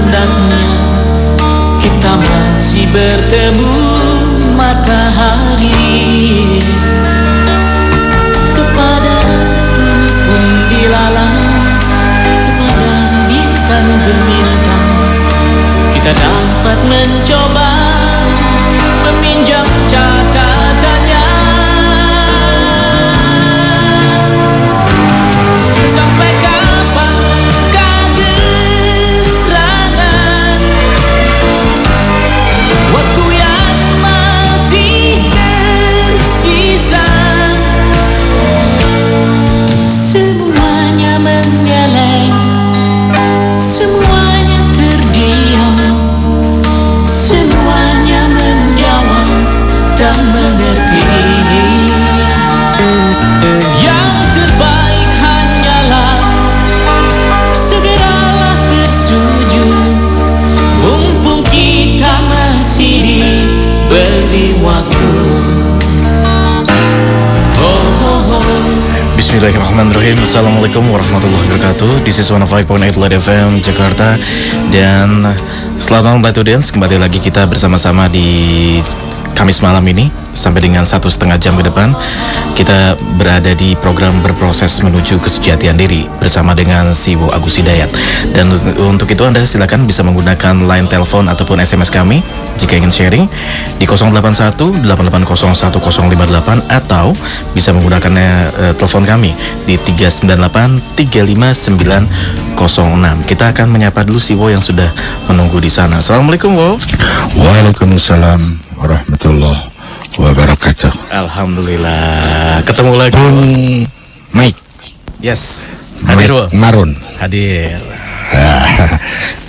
hendaknya kita masih bertemu matahari. Kepada rumpun dilalang, kepada bintang gemintang, kita dapat mencoba meminjam catatannya. Sampai kapan kegerangan waktu yang masih tersisa. Semuanya menggeleng, semuanya terdiam, semuanya menjawab tak mengerti. Yang terbaik hanyalah segeralah bersujud, mumpung kita masih diberi waktu. Bismillahirrahmanirrahim. Assalamualaikum warahmatullahi wabarakatuh. This is 105.8 Light FM Jakarta. Dan selamat malam Batu Dance. Kembali lagi kita bersama-sama di Kamis malam ini sampai dengan 1,5 jam ke depan. Kita berada di program Berproses Menuju Kesejatian Diri bersama dengan Siwo Agus Hidayat. Dan untuk itu Anda silakan bisa menggunakan line telepon ataupun SMS kami jika ingin sharing di 081-880-1058 atau bisa menggunakan telepon kami di 398-35906. Kita akan menyapa dulu Siwo yang sudah menunggu di sana. Assalamualaikum, Wo. Waalaikumsalam warahmatullahi wabarakatuh. Alhamdulillah ketemu lagi. Bung Mike. Yes. Hadir, Wo. Marun. Hadir.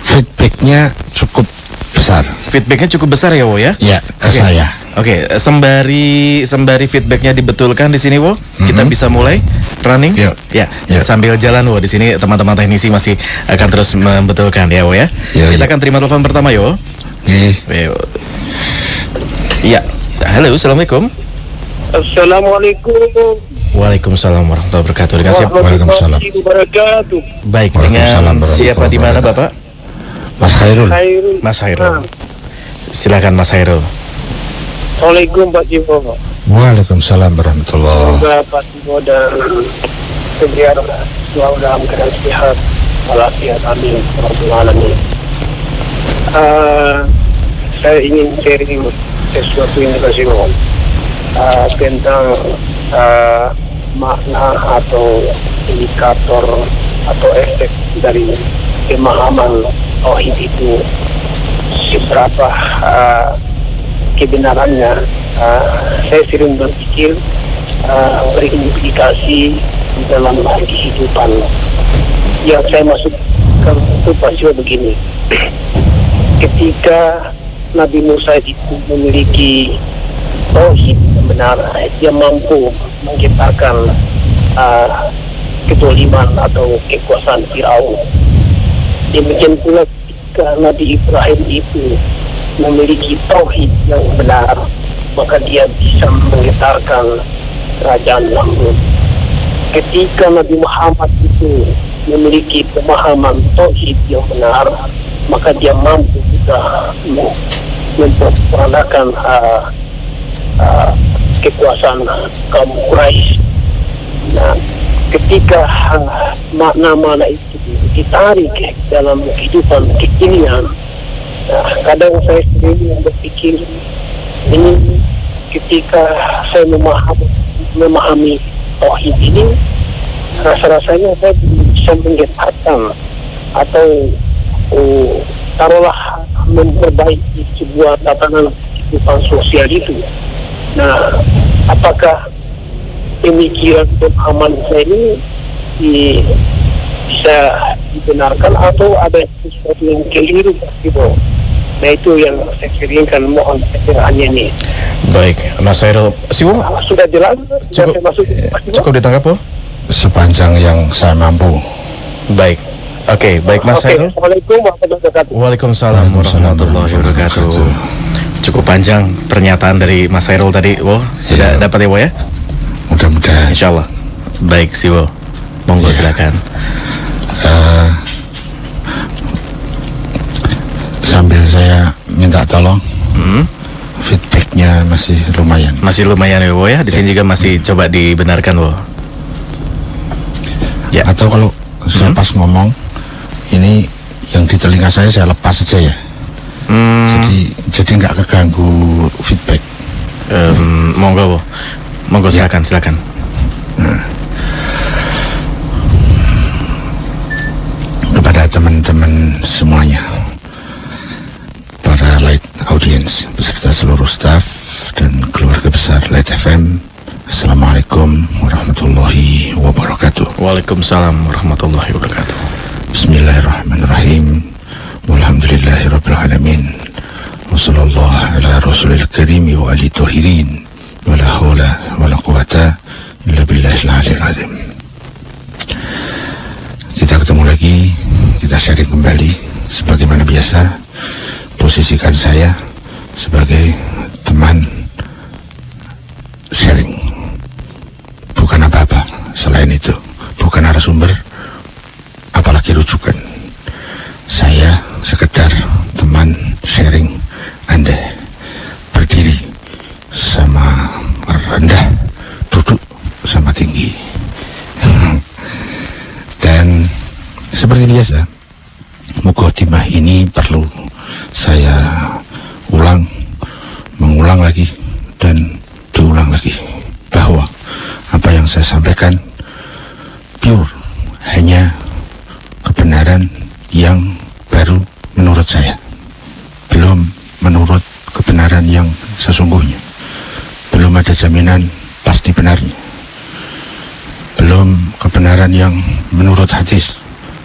Feedbacknya cukup besar. Feedbacknya cukup besar ya, Wo ya? Ya, ke saya. Oke, sembari feedbacknya dibetulkan di sini, Wo. Kita bisa mulai running. Yuk. Ya, Yuk. sambil jalan, Wo. Di sini teman-teman teknisi masih akan terus membetulkan ya, Wo ya. Yuk, Kita yuk. akan terima telepon pertama, ya, Wo. Oke. Iya. Halo, assalamualaikum. Assalamualaikum Waalaikumsalam warahmatullahi wabarakatuh. Dengan siapa? Waalaikumsalam. wabarakatuh. Baik, Waalaikumsalam dengan siapa di mana, warahmatullahi Bapak? Mas Khairul. Khairul. Mas Hairul. Silakan Mas Hairul. Assalamualaikum Pak Jiwo. Waalaikumsalam warahmatullahi. Semoga Pak Jiwo dan Kebiar selalu dalam keadaan sehat walafiat, amin Rabbul Alamin. Saya ingin sharing sesuatu yang dikasih tentang makna atau indikator atau efek dari pemahaman tauhid itu, seberapa kebenarannya. Saya sering berpikir berimplikasi di dalam kehidupan. Yang saya maksudkan itu pasti begini. Ketika Nabi Musa itu memiliki tauhid yang benar, dia mampu menggetarkan kezaliman atau kekuasaan Firaun. Demikian pula ketika Nabi Ibrahim itu memiliki tauhid yang benar, maka dia bisa menggetarkan kerajaan Namrud. Ketika Nabi Muhammad itu memiliki pemahaman tauhid yang benar, maka dia mampu juga memperanakan kekuasaan kaum Quraisy. Nah, ketika makna-makna itu ditarik dalam kehidupan kekinian, kadang saya sendiri berpikir, ini ketika saya memahami tauhid ini, rasa-rasanya saya bisa menggetarkan atau taruhlah memperbaiki sebuah tatanan kehidupan sosial itu. Nah, apakah pemikiran pemahaman saya ini bisa dibenarkan atau ada sesuatu yang keliru gitu? Nah, itu yang saya kirimkan, mohon pencerahannya ini. Baik, Mas Hairul. Siwo, Sudah jelas? cukup ditangkap, Po? Sepanjang yang saya mampu. Baik. Oke, baik Mas Hairul. Assalamualaikum warahmatullahi wabarakatuh. Waalaikumsalam warahmatullahi wabarakatuh. Cukup panjang pernyataan dari Mas Hairul tadi, Wo. Sudah dapat ya, Wo ya? Mudah-mudahan. Insyaallah. Baik, sih, Wo. Monggo silakan. Saya minta tolong. Feedbacknya masih lumayan. Masih lumayan ya, Wo ya. Di sini juga masih coba dibenarkan, Wo. Ya. Atau kalau saya pas ngomong, ini yang di telinga saya lepas saja ya. Jadi nggak keganggu feedback. Monggo, Wo. Monggo, silakan. Kepada teman-teman semuanya, para Light Audience beserta seluruh staf dan keluarga besar Light FM, Assalamualaikum warahmatullahi wabarakatuh. Waalaikumsalam warahmatullahi wabarakatuh. Bismillahirrahmanirrahim. Walhamdulillahirrabbilalamin. Wassallallahu ala rasulil karim wa ali tahirin. Wala hawla wala quwata illa billahil aliyil azim. Kita ketemu lagi, kita sharing kembali. Sebagaimana biasa, posisikan saya sebagai teman sharing, bukan apa-apa selain itu, bukan narasumber, apalagi rujukan. Saya sekedar teman sharing Anda, berdiri sama rendah, duduk sama tinggi. Dan seperti biasa, mukadimah ini perlu saya mengulang lagi dan diulang lagi, bahwa apa yang saya sampaikan pure, hanya kebenaran yang baru menurut saya, belum menurut kebenaran yang sesungguhnya. Belum ada jaminan pasti benarnya, belum kebenaran yang menurut hadis,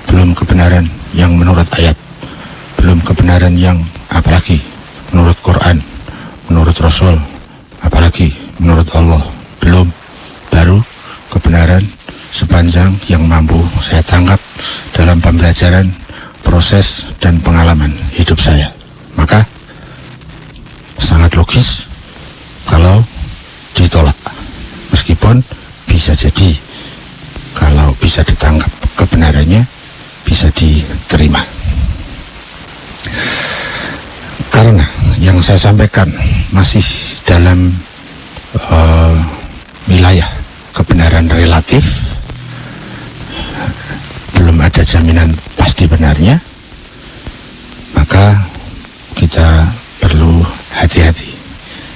belum kebenaran yang menurut ayat, belum kebenaran yang apalagi menurut Quran, menurut Rasul, apalagi menurut Allah. Belum, baru kebenaran sepanjang yang mampu saya tangkap dalam pembelajaran, proses, dan pengalaman hidup saya. Maka sangat logis kalau ditolak, meskipun bisa jadi kalau bisa ditangkap kebenarannya bisa diterima. Karena yang saya sampaikan masih dalam wilayah kebenaran relatif, belum ada jaminan pasti benarnya, maka kita perlu hati-hati.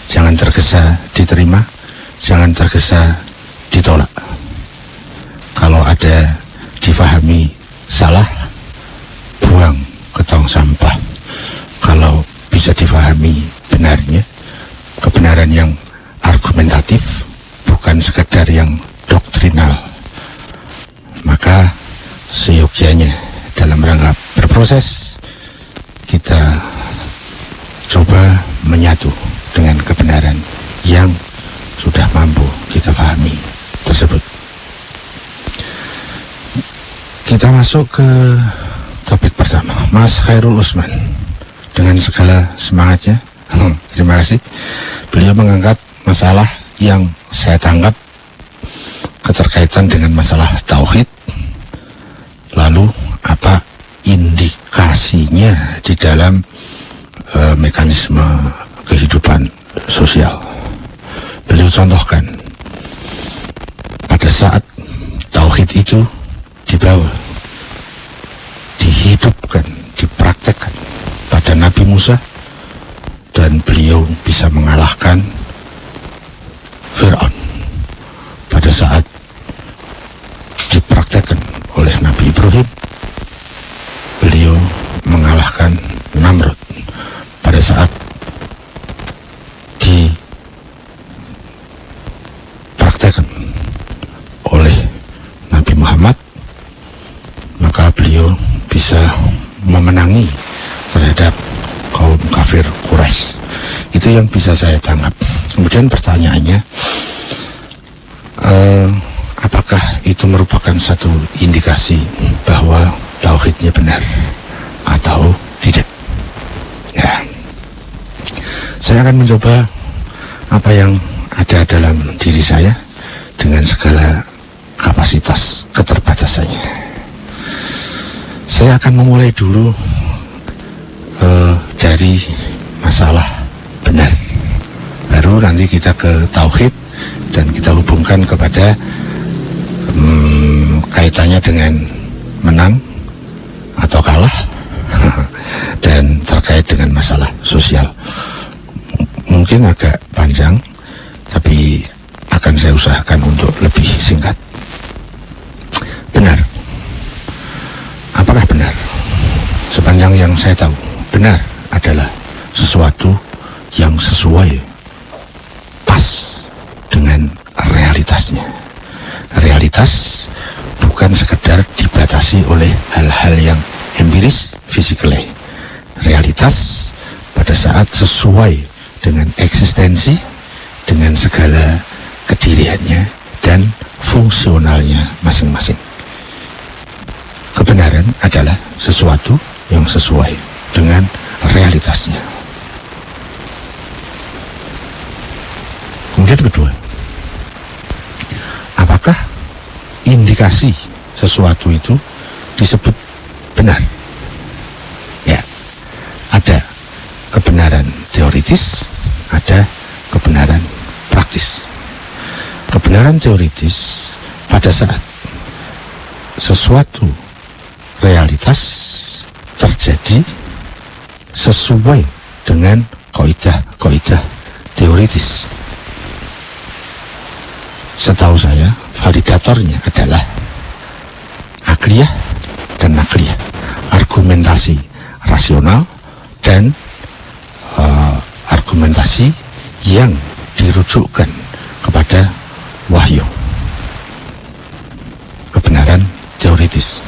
Jangan tergesa diterima, jangan tergesa ditolak. Kalau ada difahami salah, buang ke tong sampah. Kalau bisa difahami benarnya, kebenaran yang argumentatif, bukan sekedar yang doktrinal, maka seyogyanya dalam rangka berproses kita coba menyatu dengan kebenaran yang sudah mampu kita pahami tersebut. Kita masuk ke topik pertama. Mas Khairul Usman dengan segala semangatnya, terima kasih, beliau mengangkat masalah yang saya tangkap keterkaitan dengan masalah tauhid. Lalu apa indikasinya di dalam mekanisme kehidupan sosial. Beliau contohkan pada saat tauhid itu dibawa, dihidupkan, dipraktekkan pada Nabi Musa, dan beliau bisa mengalahkan Fir'aun. Pada saat dipraktekkan oleh Nabi Ibrahim, beliau mengalahkan Namrud. Pada saat dipraktekkan oleh Nabi Muhammad, maka beliau bisa memenangi terhadap kaum kafir Quraisy. Itu yang bisa saya tangkap. Kemudian pertanyaannya, apakah itu merupakan satu indikasi bahwa tauhidnya benar atau tidak? Ya, saya akan mencoba apa yang ada dalam diri saya dengan segala kapasitas keterbatasannya. Saya akan memulai dulu dari menghadapi masalah benar. Baru nanti kita ke tauhid dan kita hubungkan kepada kaitannya dengan menang atau kalah dan terkait dengan masalah sosial. Mungkin agak panjang, tapi akan saya usahakan untuk lebih singkat. Benar. Apakah benar? Sepanjang yang saya tahu, benar adalah sesuatu yang sesuai, pas dengan realitasnya. Realitas bukan sekedar dibatasi oleh hal-hal yang empiris, physically. Realitas pada saat sesuai dengan eksistensi, dengan segala kediriannya dan fungsionalnya masing-masing. Kebenaran adalah sesuatu yang sesuai dengan realitasnya. Kemudian kedua, apakah indikasi sesuatu itu disebut benar? Ya, ada kebenaran teoritis, ada kebenaran praktis. Kebenaran teoritis pada saat sesuatu realitas terjadi sesuai dengan kaidah-kaidah teoritis. Setahu saya, validatornya adalah akliyah dan nakliyah, argumentasi rasional dan argumentasi yang dirujukkan kepada wahyu. Kebenaran teoritis.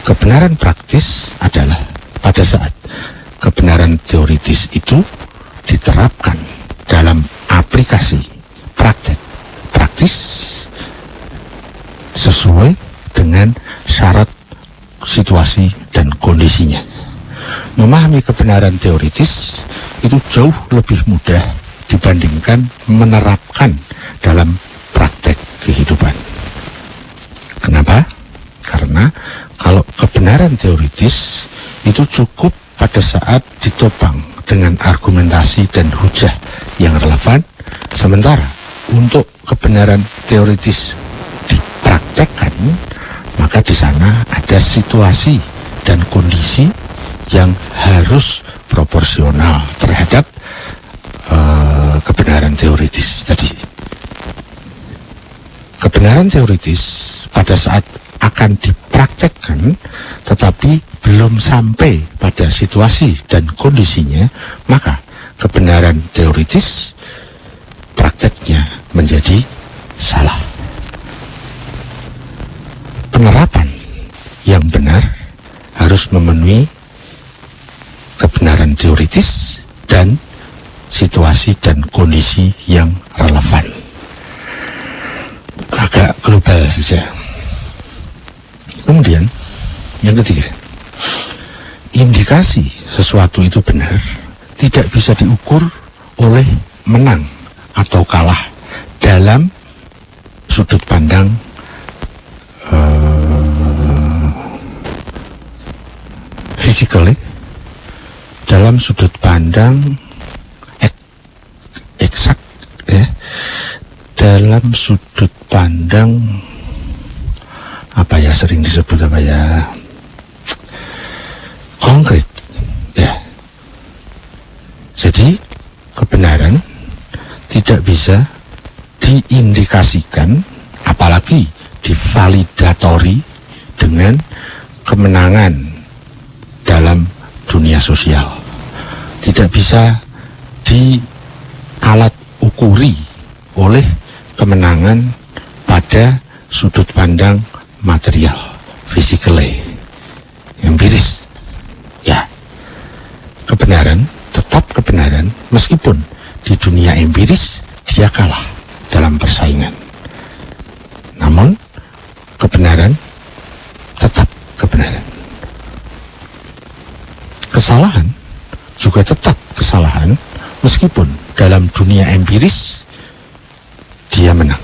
Kebenaran praktis adalah pada saat kebenaran teoritis itu diterapkan dalam aplikasi praktek praktis sesuai dengan syarat situasi dan kondisinya. Memahami kebenaran teoritis itu jauh lebih mudah dibandingkan menerapkan dalam praktek kehidupan. Kenapa? Karena kalau kebenaran teoritis itu cukup pada saat ditopang dengan argumentasi dan hujah yang relevan, sementara untuk kebenaran teoritis dipraktekkan, maka di sana ada situasi dan kondisi yang harus proporsional terhadap kebenaran teoritis tadi. Kebenaran teoritis pada saat akan dipraktekkan tetapi belum sampai pada situasi dan kondisinya, maka kebenaran teoritis prakteknya menjadi salah. Penerapan yang benar harus memenuhi kebenaran teoritis dan situasi dan kondisi yang relevan. Agak global saja. Kemudian yang ketiga, indikasi sesuatu itu benar tidak bisa diukur oleh menang atau kalah dalam sudut pandang physically, dalam sudut pandang eksak, ya, dalam sudut pandang apa ya, sering disebut apa ya, konkret, ya. Jadi kebenaran tidak bisa diindikasikan, apalagi divalidatori dengan kemenangan dalam dunia sosial. Tidak bisa dialat ukuri oleh kemenangan pada sudut pandang material, physically, empiris. Ya, kebenaran tetap kebenaran meskipun di dunia empiris dia kalah dalam persaingan. Namun kebenaran tetap kebenaran. Kesalahan juga tetap kesalahan meskipun dalam dunia empiris dia menang.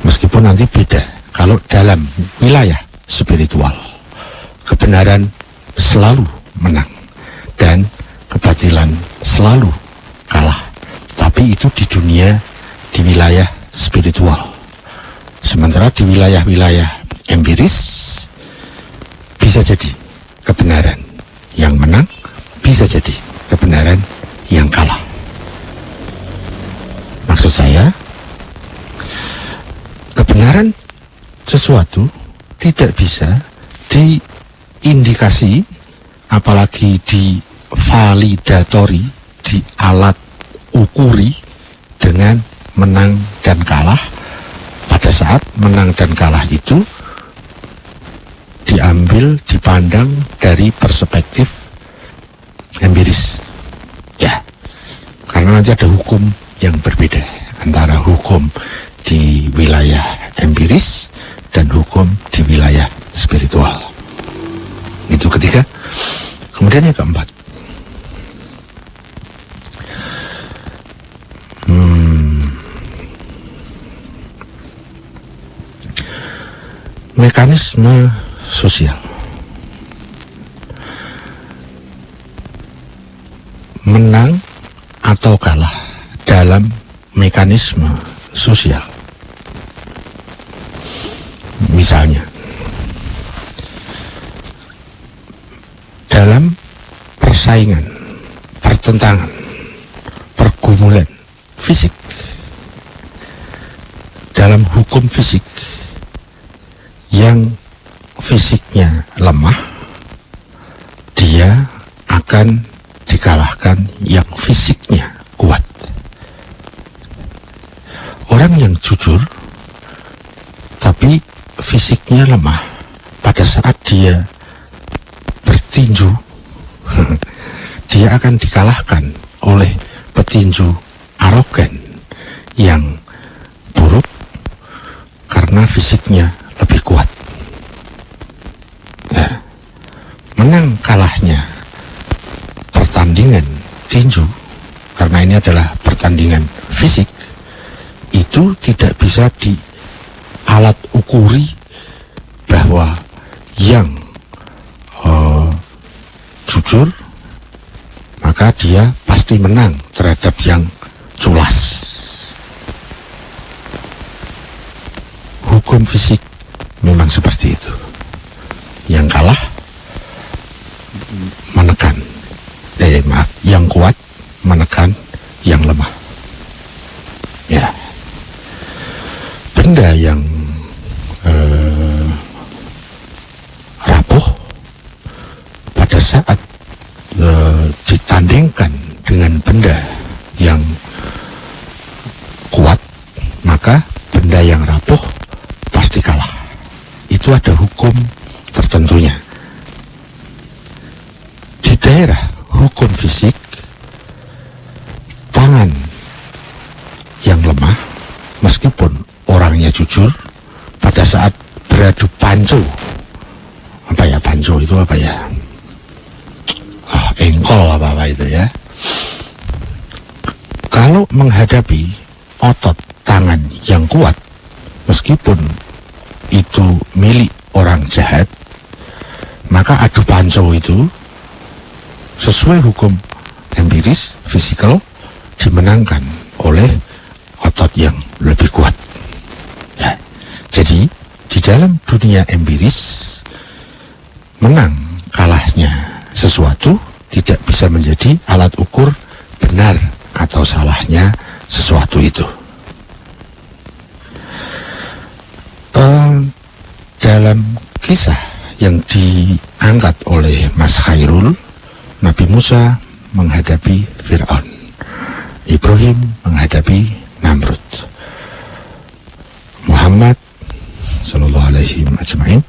Meskipun nanti beda, kalau dalam wilayah spiritual kebenaran selalu menang. dan kebatilan selalu kalah. Tapi itu di dunia, di wilayah spiritual. Sementara di wilayah-wilayah empiris, bisa jadi kebenaran yang menang, bisa jadi kebenaran yang kalah. Maksud saya, kebenaran sesuatu tidak bisa diindikasi, apalagi divalidatori, di alat ukuri dengan menang dan kalah. Pada saat menang dan kalah itu diambil, dipandang dari perspektif empiris. Ya, karena nanti ada hukum yang berbeda antara hukum di wilayah empiris dan hukum di wilayah spiritual. Itu ketiga. Kemudian yang keempat, mekanisme sosial. Menang atau kalah dalam mekanisme sosial. Misalnya, dalam persaingan, pertentangan, pergumulan fisik, dalam hukum fisik, yang fisiknya lemah, dia akan dikalahkan yang fisiknya kuat. Orang yang jujur tapi fisiknya lemah, pada saat dia bertinju, dia akan dikalahkan oleh petinju arogan yang buruk karena fisiknya lebih kuat. Ya, menang kalahnya pertandingan tinju, karena ini adalah pertandingan fisik, itu tidak bisa di alat ukuri bahwa yang jujur maka dia pasti menang terhadap yang culas. Hukum fisik memang seperti itu. Yang kalah menekan, yang kuat menekan yang lemah. Ya, benda yang rapuh pada saat ditandingkan dengan benda yang kuat, maka benda yang rapuh pasti kalah. Itu ada hukum tertentunya. Di daerah hukum fisik, tangan yang lemah, meskipun orangnya jujur, pada saat beradu panco, panco itu engkol apa itu ya, kalau menghadapi otot tangan yang kuat, meskipun itu milik orang jahat, maka adu panco itu sesuai hukum empiris fisikal dimenangkan oleh otot yang lebih kuat. Ya, jadi di dalam dunia empiris, menang kalahnya sesuatu tidak bisa menjadi alat ukur benar atau salahnya sesuatu itu. Dalam kisah yang diangkat oleh Mas Khairul, Nabi Musa menghadapi Fir'aun, Ibrahim menghadapi Namrud, Muhammad sallallahu alaihi wasallam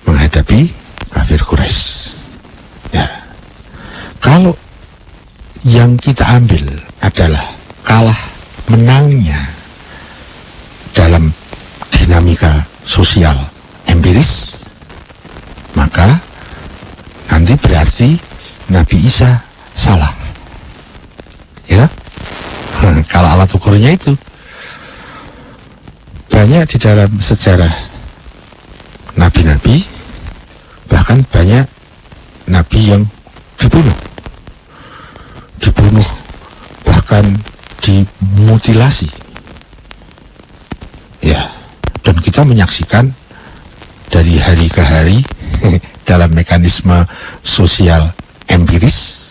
menghadapi kafir Quraisy. Ya, kalau yang kita ambil adalah kalah menangnya dalam dinamika sosial empiris, maka nanti berarti Nabi Isa salah. Ya, kalau alat ukurnya itu banyak di dalam sejarah nabi-nabi, bahkan banyak nabi yang dibunuh bahkan dimutilasi. Ya, dan kita menyaksikan dari hari ke hari dalam mekanisme sosial empiris,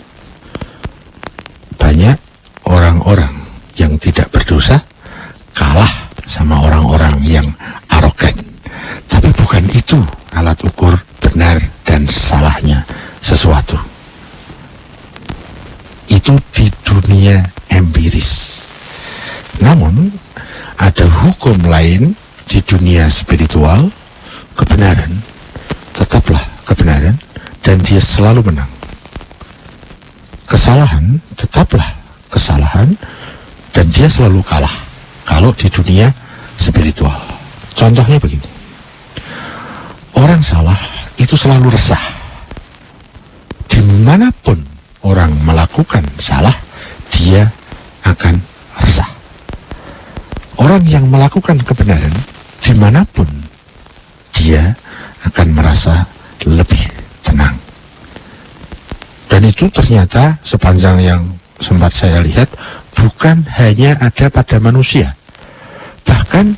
banyak orang-orang yang tidak berdosa kalah sama orang-orang yang arogan. Tapi bukan itu alat ukur benar dan salahnya sesuatu. Itu di dunia empiris. Namun ada hukum lain di dunia spiritual. Kebenaran tetaplah kebenaran dan dia selalu menang. Kesalahan tetaplah kesalahan dan dia selalu kalah kalau di dunia spiritual. Contohnya begini, orang salah itu selalu resah. Dimanapun orang melakukan salah, dia akan resah. Orang yang melakukan kebenaran, dimanapun dia akan merasa lebih tenang. Dan itu ternyata sepanjang yang sempat saya lihat bukan hanya ada pada manusia, bahkan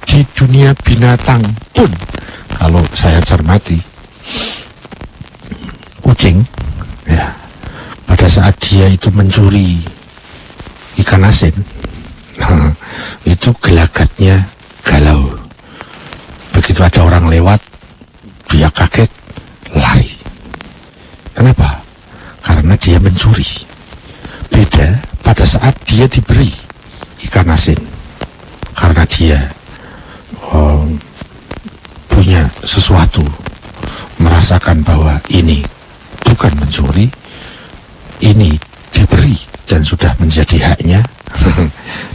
di dunia binatang pun. Kalau saya cermati, kucing ya, pada saat dia itu mencuri ikan asin, itu gelagatnya galau. Begitu ada orang lewat, dia kaget, lari. Kenapa? Karena dia mencuri. Beda pada saat dia diberi ikan asin, karena dia punya sesuatu, merasakan bahwa ini bukan mencuri, ini diberi dan sudah menjadi haknya.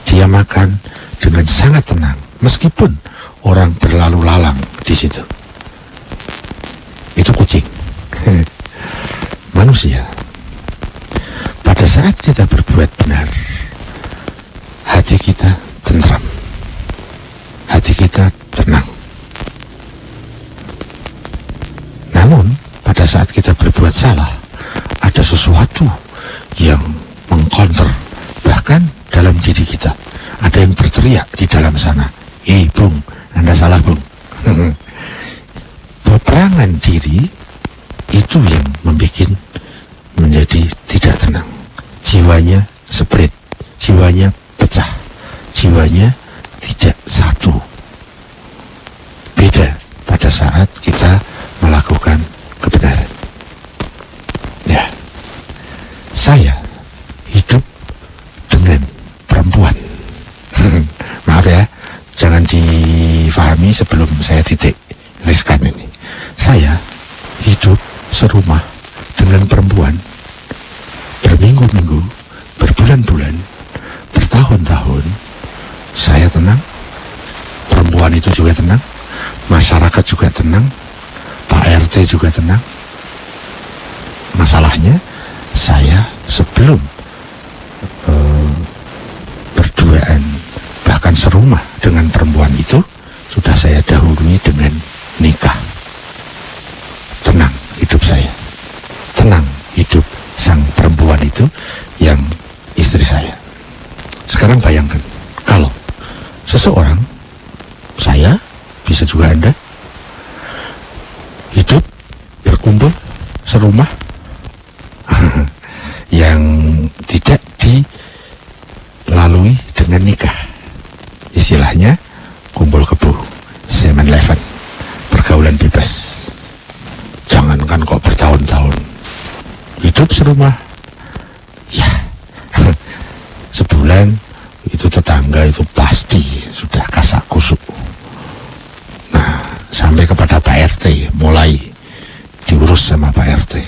Dia makan dengan sangat tenang, meskipun orang berlalu lalang di situ. Itu kucing. Manusia, pada saat kita berbuat benar, hati kita tentram, hati kita tenang. Namun pada saat kita berbuat salah, ada sesuatu yang mengcounter. Bahkan dalam diri kita ada yang berteriak di dalam sana, Bung, Anda salah, Bung. Peperangan diri itu yang membuat menjadi tidak tenang. Jiwanya split, jiwanya pecah, jiwanya tidak satu. Beda pada saat kita melakukan kebenaran. Ya, saya hidup dengan perempuan. Maaf ya, jangan difahami sebelum saya titik riskan ini. Saya hidup serumah dengan perempuan berminggu-minggu, berbulan-bulan, bertahun-tahun. Saya tenang, perempuan itu juga tenang, masyarakat juga tenang, Pak RT juga tenang. Masalahnya saya sebelum berduaan, bahkan serumah dengan perempuan itu, sudah saya dahului dengan nikah. Tenang hidup saya, tenang hidup sang perempuan itu yang istri saya. Sekarang bayangkan, kalau seseorang, saya, bisa juga Anda, hidup, berkumpul, serumah, yang tidak dilalui dengan nikah. Istilahnya kumpul kebo, 7-Eleven, pergaulan bebas. Jangankan kok bertahun-tahun, hidup serumah, ya sebulan itu tetangga itu pasti sudah kasak kusuk. Nah, sampai kepada Pak RT mulai diurus sama Pak RT.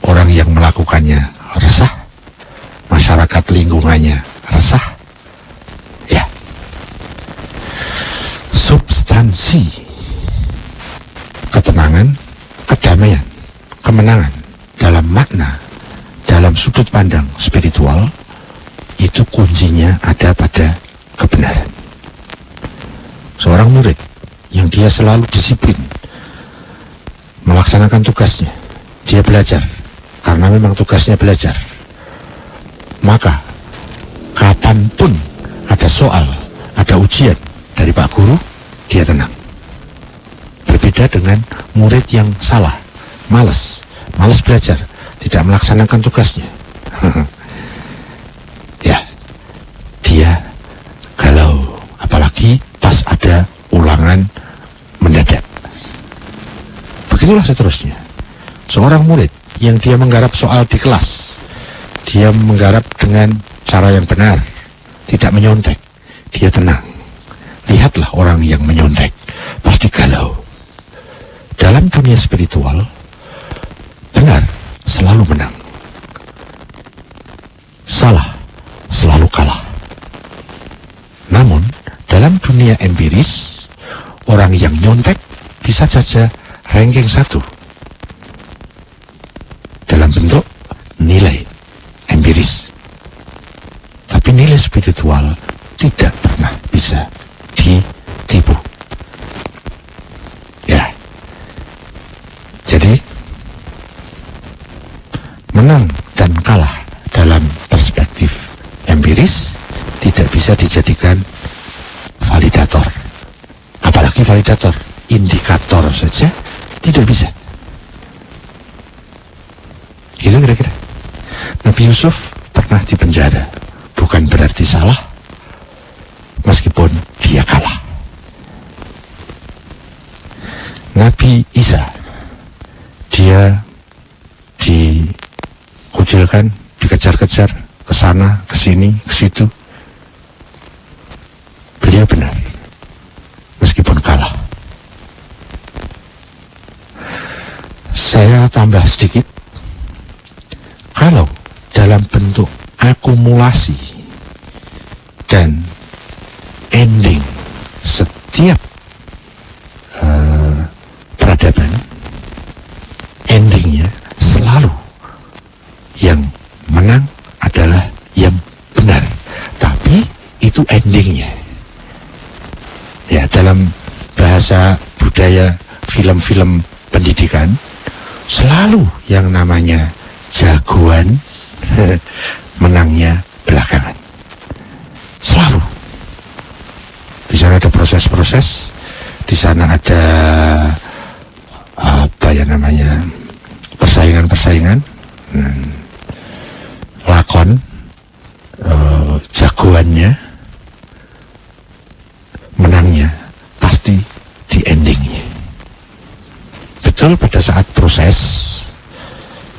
Orang yang melakukannya resah, masyarakat lingkungannya resah. Ya, substansi ketenangan, kedamaian, kemenangan dalam makna, dalam sudut pandang spiritual, itu kuncinya ada pada kebenaran. Seorang murid yang dia selalu disiplin melaksanakan tugasnya, dia belajar karena memang tugasnya belajar, maka kapanpun ada soal, ada ujian dari Pak Guru, dia tenang. Berbeda dengan murid yang salah, malas belajar, tidak melaksanakan tugasnya. Ya, dia galau, apalagi pas ada ulangan mendadak. Begitulah seterusnya. Seorang murid yang dia menggarap soal di kelas, dia menggarap dengan cara yang benar, tidak menyontek, dia tenang. Lihatlah orang yang menyontek, pasti galau. Dalam dunia spiritual, benar selalu menang, salah selalu kalah. Namun dalam dunia empiris, orang yang nyontek bisa saja ranking 1 dalam bentuk nilai empiris. Tapi nilai spiritual tidak pernah bisa ditipu. Ya. Jadi menang dan kalah dalam perspektif empiris tidak bisa dijadikan validator. Apalagi validator, indikator saja tidak bisa. Gitu kira-kira. Nabi Yusuf pernah dipenjara, bukan berarti salah, meskipun dia kalah. Nabi Isa, dia dikucilkan, dikejar-kejar, ke sana, ke sini, ke situ. Beliau benar, meskipun kalah. Saya tambah sedikit, kalau dalam bentuk akumulasi dan ending setiap peradaban, endingnya selalu yang menang adalah yang benar. Tapi itu endingnya. Ya, dalam bahasa budaya film-film pendidikan, selalu yang namanya jagoan menangnya belakangan. Selalu. Di sana ada proses-proses, di sana ada persaingan-persaingan, lakon, jagoannya, menangnya pasti di endingnya. Betul pada saat proses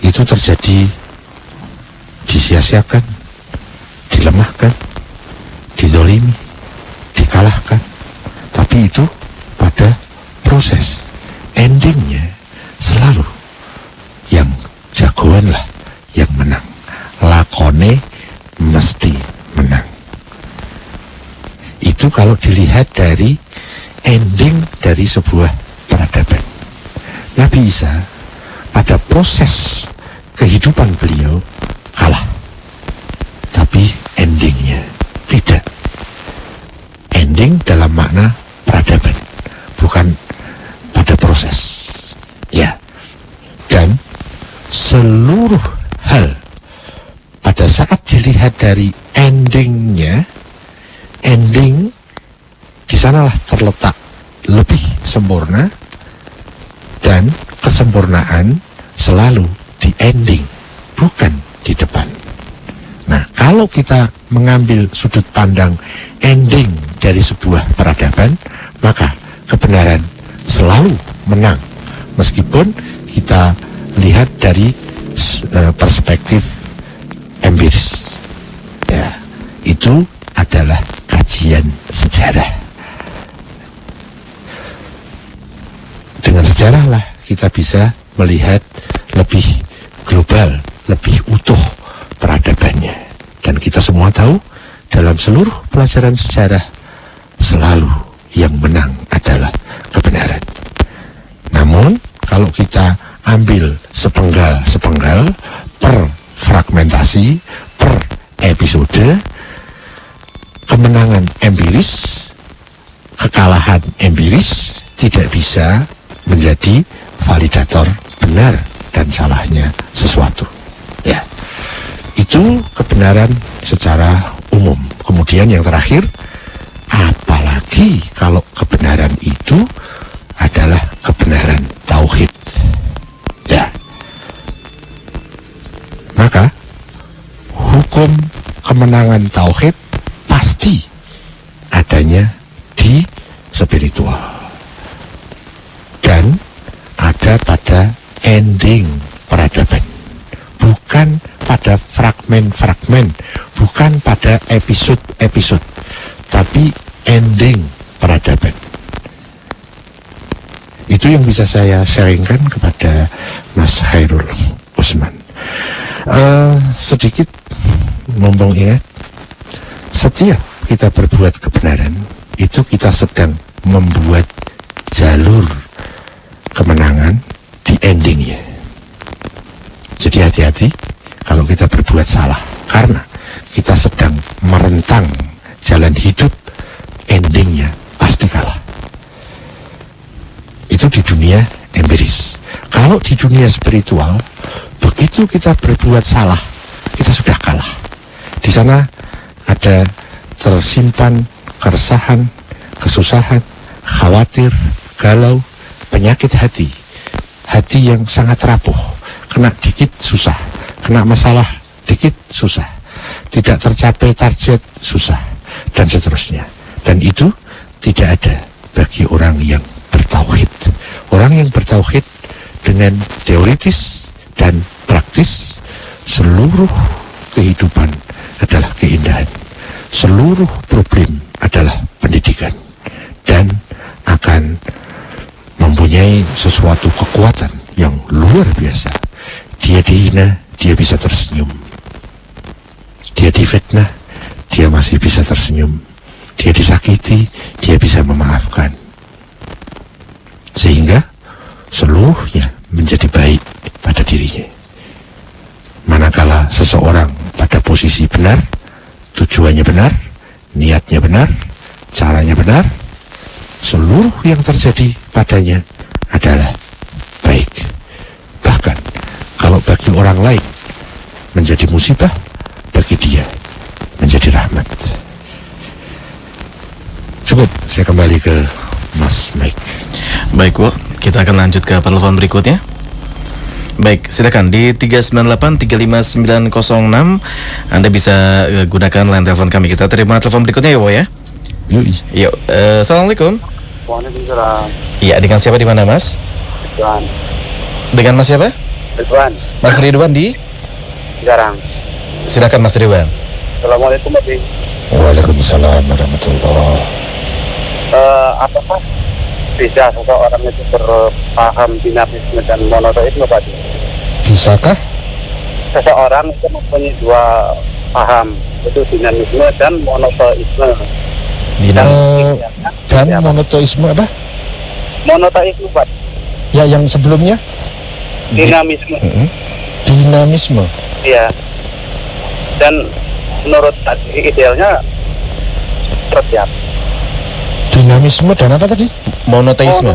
itu terjadi, disia-siakan, dilemahkan, didolimi, dikalahkan, tapi itu pada proses. Endingnya selalu yang jagoan lah yang menang, lakone mesti menang. Itu kalau dilihat dari ending dari sebuah peradaban. Nabi Isa pada proses kehidupan beliau kalah, tapi endingnya tidak. Ending dalam makna peradaban, bukan pada proses. Ya, dan seluruh hal pada saat dilihat dari endingnya, ending di sanalah terletak lebih sempurna, dan kesempurnaan selalu di ending, bukan di depan. Nah, kalau kita mengambil sudut pandang ending dari sebuah peradaban, maka kebenaran selalu menang, meskipun kita lihat dari perspektif empiris. Ya, itu adalah kajian sejarah. Dengan sejarah lah kita bisa melihat lebih global, lebih utuh peradabannya. Dan kita semua tahu, dalam seluruh pelajaran sejarah selalu yang menang adalah kebenaran. Namun kalau kita ambil sepenggal-sepenggal per fragmentasi, per episode, kemenangan empiris, kekalahan empiris tidak bisa menjadi validator benar dan salahnya sesuatu. Ya, itu kebenaran kebenaran secara umum. Kemudian yang terakhir, apalagi kalau kebenaran itu adalah kebenaran tauhid. Ya. Maka hukum kemenangan tauhid pasti adanya di spiritual. Dan ada pada ending peradaban. Bukan pada fragmen-fragmen, bukan pada episode-episode, tapi ending peradaban. Itu yang bisa saya sharingkan kepada Mas Khairul Usman. Sedikit mumpung ingat, setiap kita berbuat kebenaran, itu kita sedang membuat jalur kemenangan di endingnya. Jadi hati-hati kalau kita berbuat salah, karena kita sedang merentang jalan hidup, endingnya pasti kalah. Itu di dunia empiris. Kalau di dunia spiritual, begitu kita berbuat salah, kita sudah kalah. Di sana ada tersimpan keresahan, kesusahan, khawatir, galau, penyakit hati. Hati yang sangat rapuh, kena dikit susah, kena masalah dikit susah, tidak tercapai target susah, dan seterusnya. Dan itu tidak ada bagi orang yang bertauhid. Orang yang bertauhid dengan teoritis dan praktis, seluruh kehidupan adalah keindahan, seluruh problem adalah pendidikan, dan akan mempunyai sesuatu kekuatan yang luar biasa. Dia dihina, dia bisa tersenyum. Dia difitnah, dia masih bisa tersenyum. Dia disakiti, dia bisa memaafkan. Sehingga seluruhnya menjadi baik pada dirinya. Manakala seseorang pada posisi benar, tujuannya benar, niatnya benar, caranya benar, seluruh yang terjadi padanya adalah baik. Bahkan kalau bagi orang lain menjadi musibah, bagi dia menjadi rahmat. Cukup, saya kembali ke Mas Mike. Baik Bu, kita akan lanjut ke telepon berikutnya. Baik, silakan di 398-35906 Anda bisa gunakan line telepon kami. Kita terima telepon berikutnya ya Bu ya. Yuk, assalamualaikum. Waalaikumsalam. Iya, dengan siapa di mana Mas? Ridwan. Dengan Mas siapa? Ridwan. Mas Ridwan di? Garang. Silakan Mas Ridwan. Assalamualaikum Pak. Waalaikumsalam warahmatullahi. Apakah bisa seseorang itu berpaham dinamisme dan monoteisme Pak? Bisakah? Seseorang itu mempunyai dua paham, itu dinamisme dan monoteisme. Dan monoteisme apa? Monoteisme Pak. Ya, yang sebelumnya Dinamisme. dinamisme. Iya. Dan menurut idealnya seperti apa? Dinamisme dan apa tadi? Monoteisme.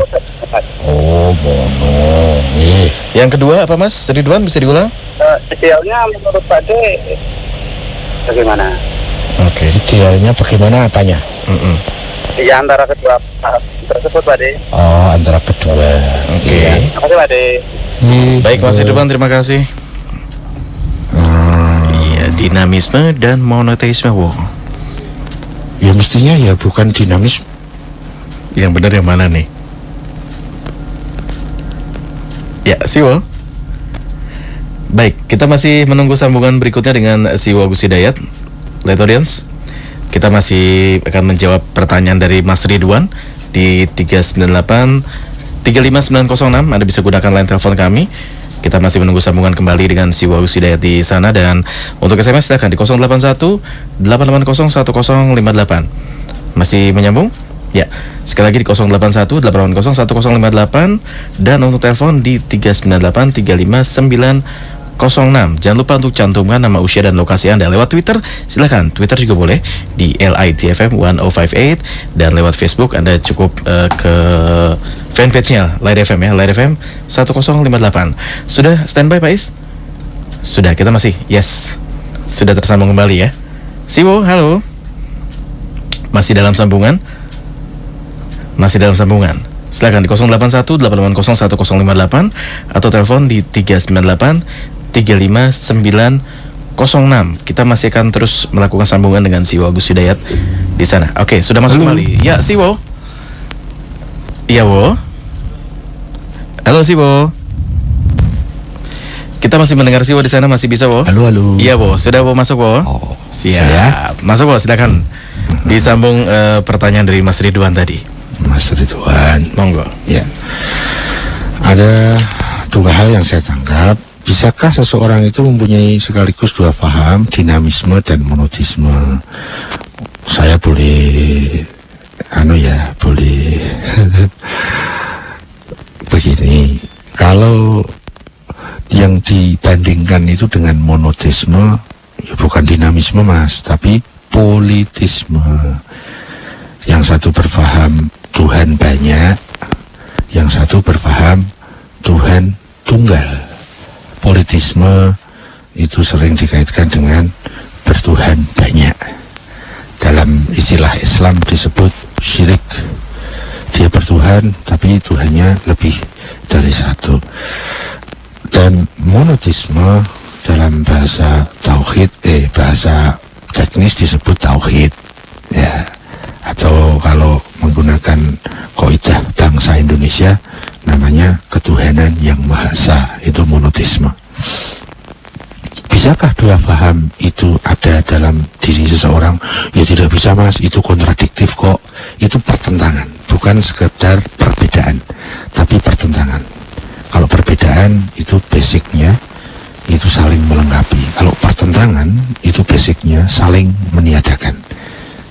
Pak. Oh, mono. Yang kedua apa Mas Ridwan, bisa diulang? Idealnya menurut Pak D bagaimana? Oke. Idealnya bagaimana apanya? Ya antara kedua paham tersebut Pak D. Oh, antara kedua. Oke. Terima kasih Pak D. Baik Mas Ridwan, terima kasih. Iya, dinamisme dan monoteisme. Wow. Ya mestinya ya bukan dinamis. Yang benar yang mana nih? Ya, Siwo. Baik, kita masih menunggu sambungan berikutnya dengan Siwo Gus Hidayat. Light audience, kita masih akan menjawab pertanyaan dari Mas Ridwan di 398-35906. Anda bisa gunakan line telepon kami. Kita masih menunggu sambungan kembali dengan Siwo Gus Hidayat di sana. Dan untuk SMS silakan di 081-880-1058. Masih menyambung? Ya, sekali lagi di 081-880-1058. Dan untuk telepon di 398-35906. Jangan lupa untuk cantumkan nama, usia, dan lokasi Anda. Lewat Twitter, silakan. Twitter juga boleh di LITFM 1058. Dan lewat Facebook Anda cukup ke fanpage-nya Light FM ya, Light FM 1058. Sudah standby Pak Is? Sudah, kita masih. Yes. sudah tersambung kembali ya. Siwo, halo. Masih dalam sambungan? Masih dalam sambungan. Silakan di 0818801058 atau telepon di 398-359-906. Kita masih akan terus melakukan sambungan dengan Siwo Agus Hidayat di sana. Oke, sudah masuk kembali. Ya, Siwo. Iya, Wo. Halo, Siwo. Kita masih mendengar Siwo di sana, masih bisa, Wo? Halo. Iya, Wo. Sudah, Wo, masuk, Wo? Oh, siap. saya? Masuk, Wo, silakan. Disambung pertanyaan dari Mas Ridwan tadi. Mas Ridwan. Monggo. Ya. Ada dua hal yang saya tangkap. Bisakah seseorang itu mempunyai sekaligus dua paham, dinamisme dan monotisme? Saya boleh boleh begini. Kalau yang dibandingkan itu dengan monotisme, ya bukan dinamisme Mas, tapi politisme. Yang satu berpaham Tuhan banyak, yang satu berpaham Tuhan tunggal. Politisme itu sering dikaitkan dengan bertuhan banyak. Dalam istilah Islam disebut syirik. Dia bertuhan tapi Tuhannya lebih dari satu. Dan monotisme dalam bahasa tauhid, bahasa teknis disebut tauhid, ya. Atau kalau menggunakan kaidah bangsa Indonesia namanya ketuhanan yang Maha Esa, itu monotisme. Bisakah dua paham itu ada dalam diri seseorang? Ya tidak bisa Mas, itu kontradiktif kok. Itu pertentangan, bukan sekedar perbedaan, tapi pertentangan. Kalau perbedaan itu basicnya itu saling melengkapi. Kalau pertentangan itu basicnya saling meniadakan.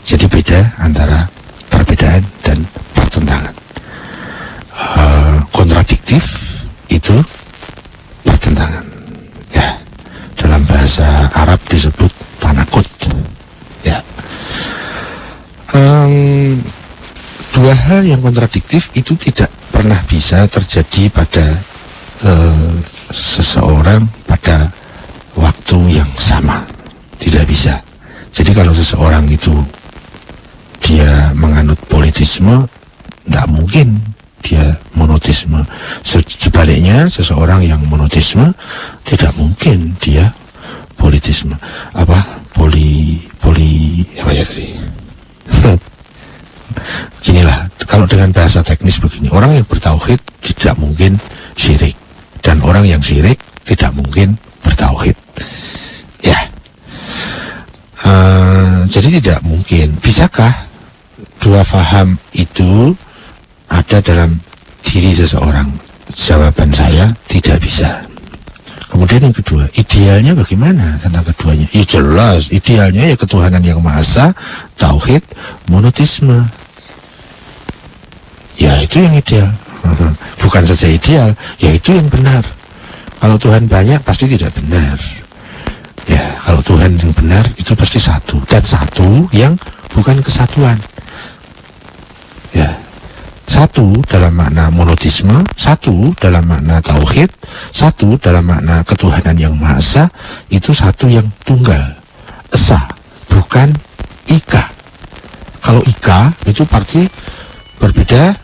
Jadi beda antara perbedaan dan pertentangan. Kontradiktif itu pertentangan. Ya, dalam bahasa Arab disebut tanakut. Ya. Dua hal yang kontradiktif itu tidak pernah bisa terjadi pada seseorang pada waktu yang sama. Tidak bisa. Jadi kalau seseorang itu dia menganut politisme, tidak mungkin dia monotisme. Sebaliknya, seseorang yang monotisme tidak mungkin dia politisme. Apa ya tadi? Ginilah, kalau dengan bahasa teknis begini, orang yang bertauhid tidak mungkin syirik, dan orang yang syirik tidak mungkin bertauhid. Ya. Jadi tidak mungkin. Bisakah dua paham itu ada dalam diri seseorang? Jawaban saya tidak bisa. Kemudian yang kedua, idealnya bagaimana tentang keduanya? Ya jelas, idealnya ya ketuhanan yang Maha Esa, tauhid, monotisme. Ya itu yang ideal. Bukan saja ideal, ya itu yang benar. Kalau Tuhan banyak pasti tidak benar. Ya, kalau Tuhan yang benar itu pasti satu, dan satu yang bukan kesatuan. Ya, satu dalam makna monotisme, satu dalam makna tauhid, satu dalam makna ketuhanan yang Maha Esa, itu satu yang tunggal, esa, bukan ika. Kalau ika itu berarti berbeda,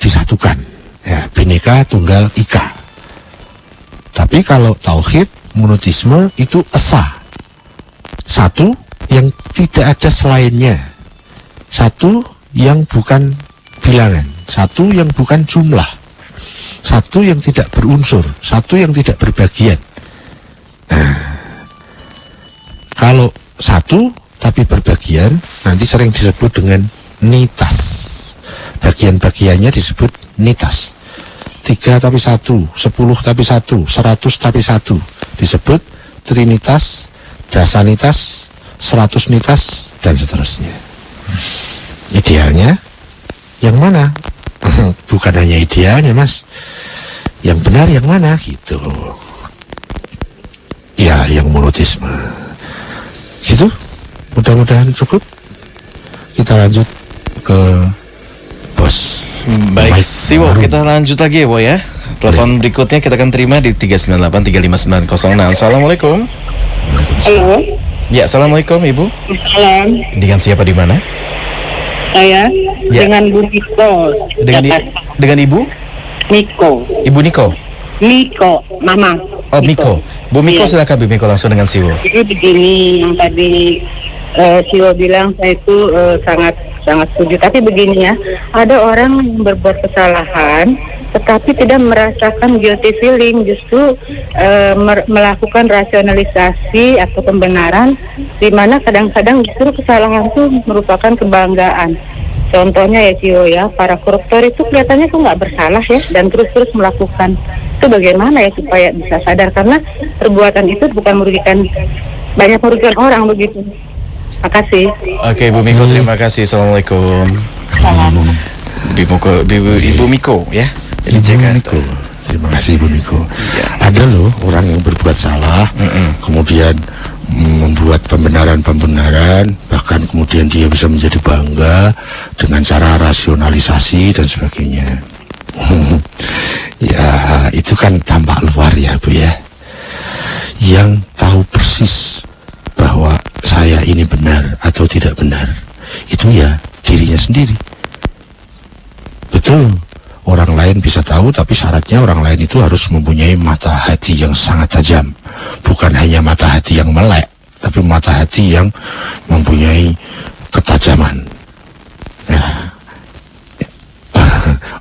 disatukan, ya, bineka tunggal ika. Tapi kalau tauhid, monotisme itu esa, satu yang tidak ada selainnya, satu yang bukan bilangan, satu yang bukan jumlah, satu yang tidak berunsur, satu yang tidak berbagian. Nah, kalau satu tapi berbagian nanti sering disebut dengan nitas. Bagian-bagiannya disebut nitas. 3 tapi 1, 10 tapi 1, 100 tapi 1 disebut trinitas, dasanitas, 100 nitas, dan seterusnya. Idealnya yang mana? Bukan hanya idealnya Mas, yang benar yang mana gitu. Ya yang monotisme gitu. Mudah-mudahan cukup. Kita lanjut ke bos. Baik, Siwo, kita lanjut lagi ya, Bo ya. Telepon berikutnya kita akan terima di 398-359-06. Assalamualaikum. Halo. Ya, assalamualaikum Ibu. Salam, Dengan siapa di mana? saya Ya. dengan Bu Niko. Dengan Ibu? Niko. Ibu Niko. Miko, Mama. Oh, Miko. Bu Miko, Iya. silakan Bu Miko langsung dengan Siwo. Jadi begini, yang tadi Siwo bilang, saya itu sangat setuju. Tapi begini ya, ada orang yang berbuat kesalahan, tetapi tidak merasakan guilty feeling, justru melakukan rasionalisasi atau pembenaran, di mana kadang-kadang justru kesalahan itu merupakan kebanggaan. Contohnya ya Cio ya, para koruptor itu kelihatannya tuh nggak bersalah ya, dan terus-terus melakukan. Itu bagaimana ya supaya bisa sadar, karena perbuatan itu bukan merugikan, banyak merugikan orang begitu. Makasih. Oke, Bu Miko, terima kasih. Assalamualaikum. Ibu Miko ya. Dari Ibu Jakarta. Niko. Terima kasih Ibu Niko. Ada loh orang yang berbuat salah, kemudian membuat pembenaran-pembenaran, bahkan kemudian dia bisa menjadi bangga dengan cara rasionalisasi dan sebagainya. Ya, itu kan tampak luar ya Bu ya. Yang tahu persis bahwa saya ini benar atau tidak benar, itu ya dirinya sendiri. Betul, orang lain bisa tahu, tapi syaratnya orang lain itu harus mempunyai mata hati yang sangat tajam. Bukan hanya mata hati yang melek, tapi mata hati yang mempunyai ketajaman. Nah,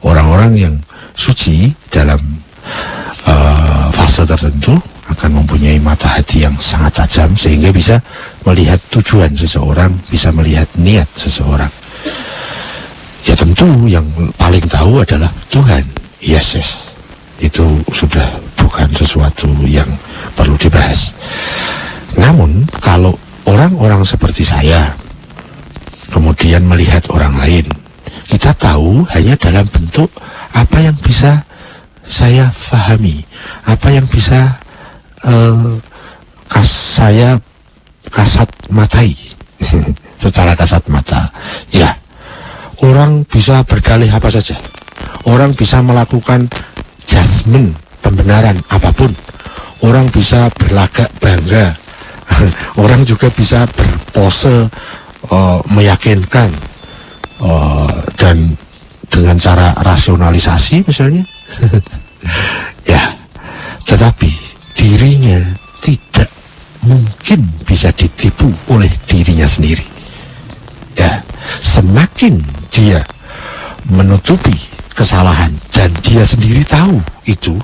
orang-orang yang suci dalam fase tertentu akan mempunyai mata hati yang sangat tajam, sehingga bisa melihat tujuan seseorang, bisa melihat niat seseorang. Ya tentu yang paling tahu adalah Tuhan. Yes. Itu sudah bukan sesuatu yang perlu dibahas. Namun kalau orang-orang seperti saya kemudian melihat orang lain, kita tahu hanya dalam bentuk apa yang bisa saya fahami, apa yang bisa saya kasat matai secara kasat mata. Ya, orang bisa berdalih apa saja, orang bisa melakukan judgement, pembenaran apapun, orang bisa berlagak bangga, orang juga bisa berpose meyakinkan, dan dengan cara rasionalisasi misalnya. Ya, tetapi dirinya tidak mungkin bisa ditipu oleh dirinya sendiri. Ya, semakin dia menutupi kesalahan dan dia sendiri tahu itu,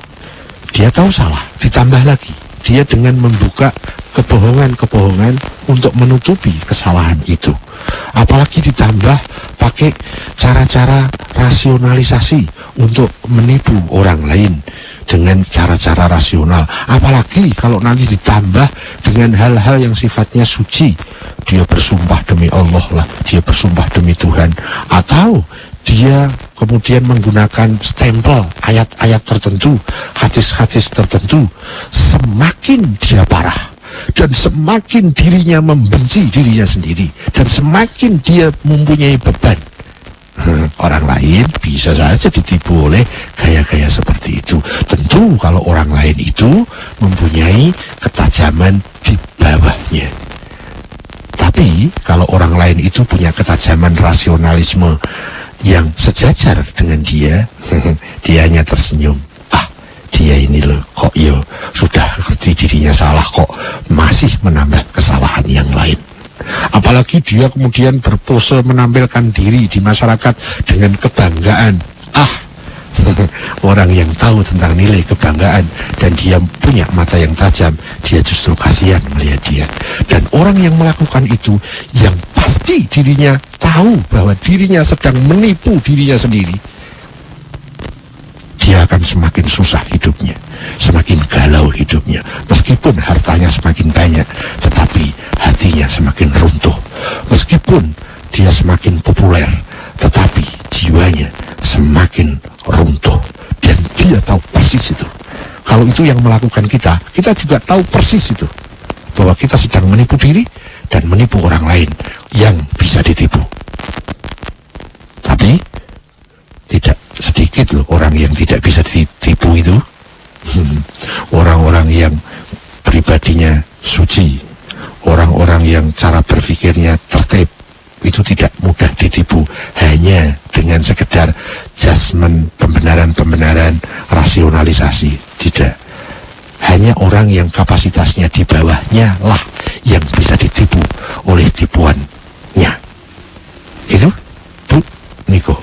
dia tahu salah, ditambah lagi dia dengan membuka kebohongan-kebohongan untuk menutupi kesalahan itu, apalagi ditambah pakai cara-cara rasionalisasi untuk menipu orang lain dengan cara-cara rasional, apalagi kalau nanti ditambah dengan hal-hal yang sifatnya suci, dia bersumpah demi Allah lah, dia bersumpah demi Tuhan, atau dia kemudian menggunakan stempel ayat-ayat tertentu, hadis-hadis tertentu. Semakin dia parah dan semakin dirinya membenci dirinya sendiri, dan semakin dia mempunyai beban, orang lain bisa saja ditipu oleh gaya-gaya seperti itu. Tentu kalau orang lain itu mempunyai ketajaman di bawahnya. Tapi kalau orang lain itu punya ketajaman rasionalisme yang sejajar dengan dia, dia hanya tersenyum. Dia ini loh, kok yo sudah ngerti dirinya salah, kok masih menambah kesalahan yang lain. Apalagi dia kemudian berpose menampilkan diri di masyarakat dengan kebanggaan. Orang yang tahu tentang nilai kebanggaan dan dia punya mata yang tajam, dia justru kasihan melihat dia. Dan orang yang melakukan itu, yang pasti dirinya tahu bahwa dirinya sedang menipu dirinya sendiri, dia akan semakin susah hidupnya, semakin galau hidupnya. Meskipun hartanya semakin banyak, tetapi hatinya semakin runtuh. Meskipun dia semakin populer, tetapi jiwanya semakin runtuh. Dan dia tahu persis itu. Kalau itu yang melakukan kita juga tahu persis itu, bahwa kita sedang menipu diri dan menipu orang lain yang bisa ditipu. Tapi tidak sedikit loh orang yang tidak bisa ditipu itu. Orang-orang yang pribadinya suci, orang-orang pikirnya tertib, itu tidak mudah ditipu hanya dengan sekedar judgement, pembenaran-pembenaran, rasionalisasi. Tidak. Hanya orang yang kapasitasnya di bawahnya lah yang bisa ditipu oleh tipuannya. Itu, Bu Niko.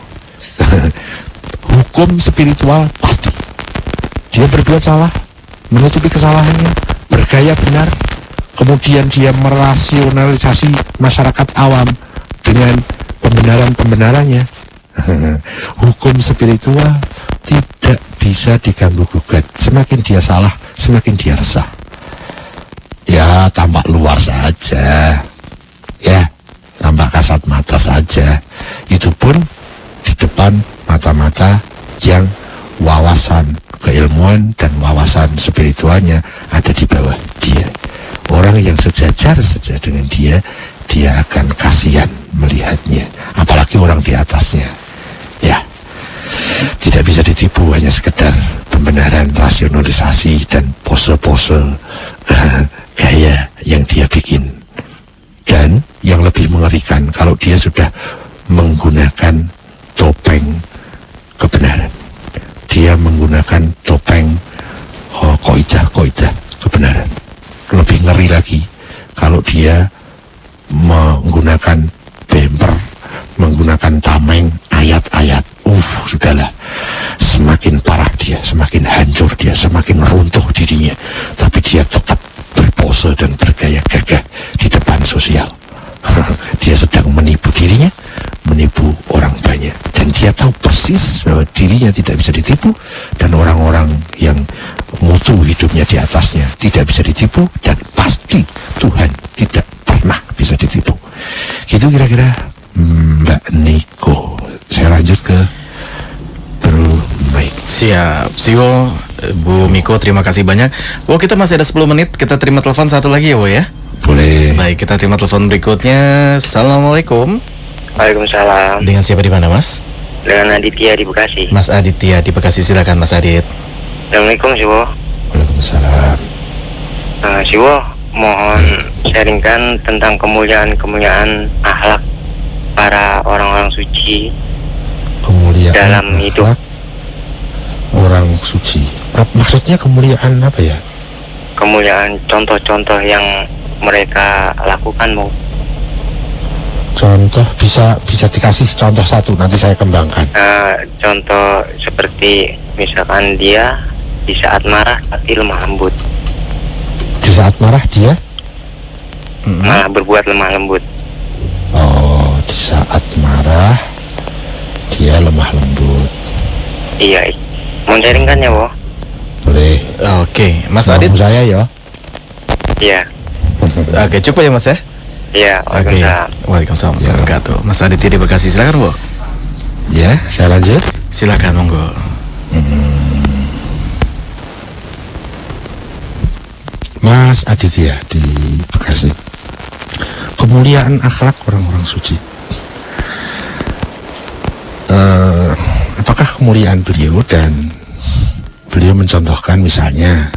Hukum spiritual pasti. Dia berbuat salah, menutupi kesalahannya, bergaya benar, kemudian dia merasionalisasi masyarakat awam dengan pembenaran-pembenarannya. Hukum spiritual tidak bisa diganggu gugat. Semakin dia salah, semakin dia resah. Ya, tampak luar saja. Ya, tampak kasat mata saja. Itu pun di depan mata-mata yang wawasan keilmuan dan wawasan spiritualnya ada di bawah dia. Orang yang sejajar saja dengan dia akan kasihan melihatnya, apalagi orang di atasnya. Ya, tidak bisa ditipu hanya sekedar pembenaran, rasionalisasi dan pose-pose gaya yang dia bikin. Dan yang lebih mengerikan kalau dia sudah menggunakan topeng kebenaran. Dia menggunakan topeng kaidah kebenaran. Lebih ngeri lagi kalau dia menggunakan bemper, menggunakan tameng, ayat-ayat. Sudahlah, semakin parah dia, semakin hancur dia, semakin runtuh dirinya. Tapi dia tetap berpose dan bergaya gagah di depan sosial. Dia sedang menipu dirinya, menipu orang banyak, dan dia tahu persis bahwa dirinya tidak bisa ditipu, dan orang-orang yang mutu hidupnya di atasnya tidak bisa ditipu, dan pasti Tuhan tidak pernah bisa ditipu. Gitu kira-kira Mbak Niko. Saya lanjut ke Bro Mike. Siap, Siwo, Bu Miko, terima kasih banyak. Kita masih ada 10 menit, kita terima telepon satu lagi ya, Bu ya? Boleh. Baik, kita terima telepon berikutnya. Assalamualaikum. Waalaikumsalam. Dengan siapa di mana, Mas? Dengan Aditya di Bekasi. Mas Aditya di Bekasi, silakan Mas Adit. Assalamualaikum Siwo. Waalaikumsalam. Siwo, mohon sharingkan tentang kemuliaan akhlak para orang-orang suci Kemuliaan dalam hidup. Orang suci. Maksudnya kemuliaan apa ya? Kemuliaan contoh-contoh yang mereka lakukan, mau. Contoh bisa dikasih contoh satu, nanti saya kembangkan. Contoh seperti misalkan dia di saat marah tapi lemah lembut. Di saat marah dia Malah berbuat lemah lembut. Oh, di saat marah dia lemah lembut. Iya, mau sharingkan ya, Wo? Boleh. Oke, Mas Mau Adit. saya ya. Iya. Oke, cukup ya Mas ya? Iya, Oke. waalaikumsalam. Waalaikumsalam warahmatullahi wabarakatuh. Mas Aditya di Bekasi, silakan Bu. Ya, saya lanjut. Silakan monggo. Mas Aditya di Bekasi. Kemuliaan akhlak orang-orang suci. Apakah kemuliaan beliau, dan beliau mencontohkan misalnya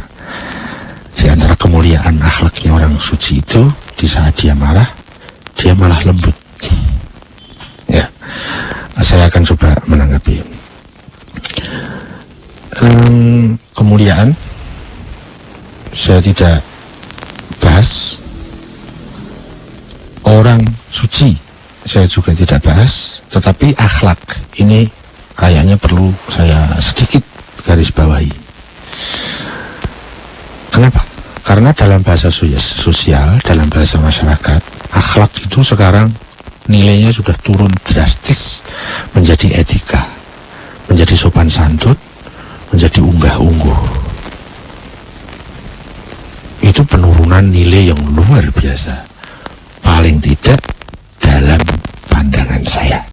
di antara kemuliaan akhlaknya orang suci itu di saat dia marah dia malah lembut. Ya, saya akan coba menanggapi. Kemuliaan saya tidak bahas, orang suci saya juga tidak bahas, tetapi akhlak ini kayaknya perlu saya sedikit garis bawahi. Kenapa? Karena dalam bahasa sosial, dalam bahasa masyarakat, akhlak itu sekarang nilainya sudah turun drastis menjadi etika, menjadi sopan santun, menjadi unggah-ungguh. Itu penurunan nilai yang luar biasa. Paling tidak